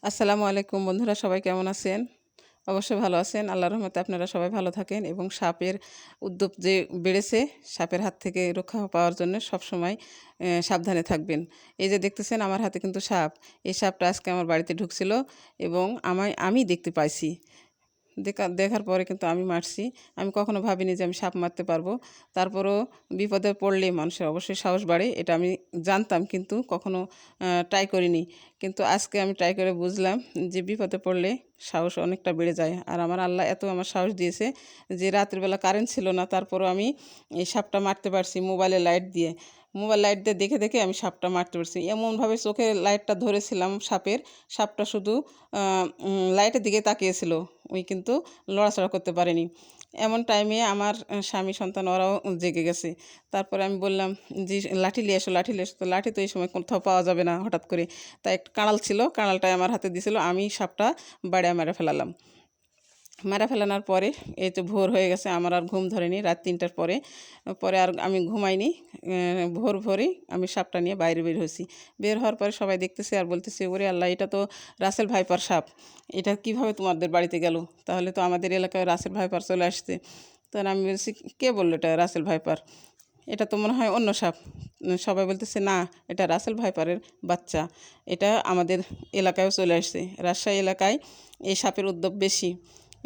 আসসালামু আলাইকুম বন্ধুরা, সবাই কেমন আছেন? অবশ্যই ভালো আছেন। আল্লাহর রহমতে আপনারা সবাই ভালো থাকেন এবং সাপের উদ্যোগ যে বেড়েছে, সাপের হাত থেকে রক্ষা পাওয়ার জন্য সবসময় সাবধানে থাকবেন। এই যে দেখতেছেন আমার হাতে কিন্তু সাপ। এই সাপটা আজকে আমার বাড়িতে ঢুকছিল এবং আমি দেখতে পাইছি। দেখার পরে কিন্তু আমি মারছি। আমি কখনো ভাবিনি যে আমি সাপ মারতে পারবো। তারপরেও বিপদে পড়লে মানুষের অবশ্যই সাহস বাড়ে। এটা আমি জানতাম কিন্তু কখনো ট্রাই করিনি। কিন্তু আজকে আমি ট্রাই করে বুঝলাম যে বিপদে পড়লে সাহস অনেকটা বেড়ে যায়। আর আমার আল্লাহ এত আমার সাহস দিয়েছে যে রাত্রিবেলা কারেন্ট ছিল না, তারপরেও আমি এই সাপটা মারতে পারছি মোবাইলের লাইট দিয়ে। মোবাইল লাইট দিয়ে দেখে দেখে আমি সাপটা মারতে পারছি। এমনভাবে চোখে লাইটটা ধরেছিলাম সাপটা শুধু লাইটের দিকে তাকিয়েছিল। ওই কিন্তু লড়াচড়া করতে পারেনি। এমন টাইমে আমার স্বামী সন্তান ওরাও জেগে গেছে। তারপরে আমি বললাম যে লাঠি নিয়ে এসো, লাঠি নিয়ে এসো। তো লাঠি তো এই সময় কোথাও পাওয়া যাবে না হঠাৎ করে। তাই একটা কাঁড়াল ছিল, কাঁড়ালটাই আমার হাতে দিয়েছিল। আমি সাপটা বাড়িয়ে মেরে ফেলালাম। মারা ফেলানোর পরে এই তো ভোর হয়ে গেছে, আমার আর ঘুম ধরেনি। রাত ৩টার পরে পরে আর আমি ঘুমাইনি। ভোরেই আমি সাপটা নিয়ে বাইরে বের হয়েছি। বের হওয়ার পরে সবাই দেখতেছে আর বলতেছে, ওরে আল্লাহ, এটা তো রাসেল ভাইপার সাপ। এটা কিভাবে তোমাদের বাড়িতে গেল? তাহলে তো আমাদের এলাকায় রাসেল ভাইপার চলে আসছে। তখন আমি বলছি, কে বললো এটা রাসেল ভাইপার? এটা তো মনে হয় অন্য সাপ। সবাই বলতেছে, না, এটা রাসেল ভাইপারের বাচ্চা। এটা আমাদের এলাকায়ও চলে আসছে। রাজশাহী এলাকায় এই সাপের উদ্যোগ বেশি।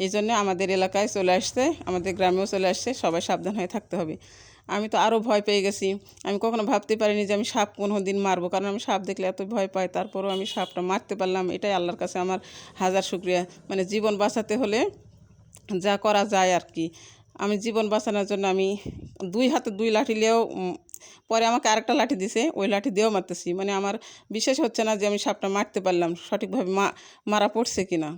এই জন্য আমাদের এলাকায় চলে আসছে, আমাদের গ্রামেও চলে আসছে। সবাই সাবধান হয়ে থাকতে হবে। আমি তো আরও ভয় পেয়ে গেছি। আমি কখনো ভাবতে পারিনি যে আমি সাপ কোনো দিন মারবো, কারণ আমি সাপ দেখলে এত ভয় পাই। তারপরেও আমি সাপটা মারতে পারলাম, এটাই আল্লাহর কাছে আমার হাজার শুকরিয়া। মানে জীবন বাঁচাতে হলে যা করা যায় আর কি। আমি জীবন বাঁচানোর জন্য আমি দুই হাতে দুই লাঠি নিয়েও পরে আমাকে আরেকটা লাঠি দিছে, ওই লাঠি দিয়েও মারতেছি। মানে আমার বিশ্বাস হচ্ছে না যে আমি সাপটা মারতে পারলাম, সঠিকভাবে মারা পড়ছে কি না।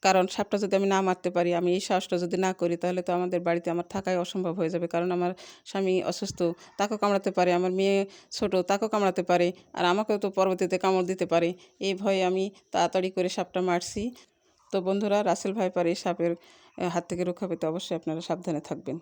কারণ সাপটা যদি আমি না মারতে পারি, আমি এই সাহসটা যদি না করি, তাহলে তো আমাদের বাড়িতে আমার থাকাই অসম্ভব হয়ে যাবে। কারণ আমার স্বামী অসুস্থ, তাকেও কামড়াতে পারে। আমার মেয়ে ছোট, তাকেও কামড়াতে পারে। আর আমাকেও তো পরবর্তীতে কামড় দিতে পারে। এই ভয়ে আমি তাড়াতাড়ি করে সাপটা মারছি। তো বন্ধুরা, রাসেল ভাইপার এই সাপের হাত থেকে রক্ষা পেতে অবশ্যই আপনারা সাবধানে থাকবেন।